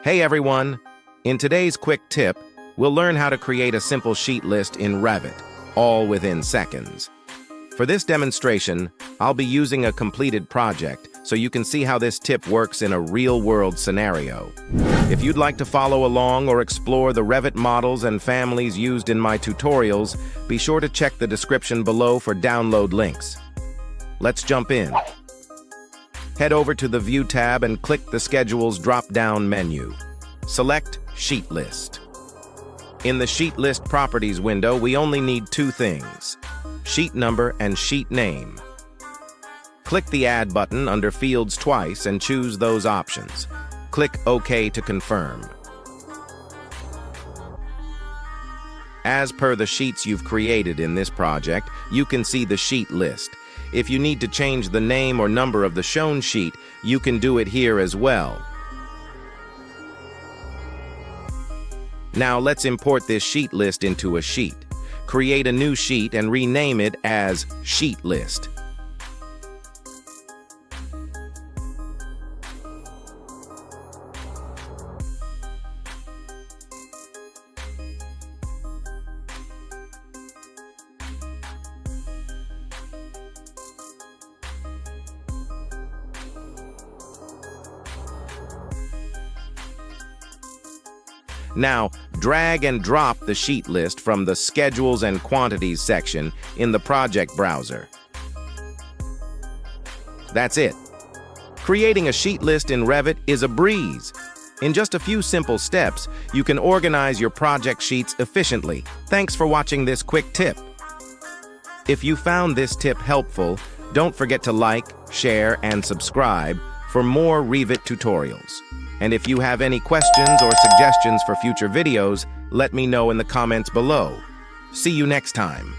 Hey everyone! In today's quick tip, we'll learn how to create a simple sheet list in Revit, all within seconds. For this demonstration, I'll be using a completed project so you can see how this tip works in a real-world scenario. If you'd like to follow along or explore the Revit models and families used in my tutorials, be sure to check the description below for download links. Let's jump in. Head over to the View tab and click the Schedules drop-down menu. Select Sheet List. In the Sheet List Properties window, we only need two things: sheet number and sheet name. Click the Add button under Fields twice and choose those options. Click OK to confirm. As per the sheets you've created in this project, you can see the sheet list. If you need to change the name or number of the shown sheet, you can do it here as well. Now let's import this sheet list into a sheet. Create a new sheet and rename it as Sheet List. Now, drag and drop the sheet list from the Schedules and Quantities section in the project browser. That's it. Creating a sheet list in Revit is a breeze. In just a few simple steps, you can organize your project sheets efficiently. Thanks for watching this quick tip. If you found this tip helpful, don't forget to like, share, and subscribe for more Revit tutorials. And if you have any questions or suggestions for future videos, let me know in the comments below. See you next time.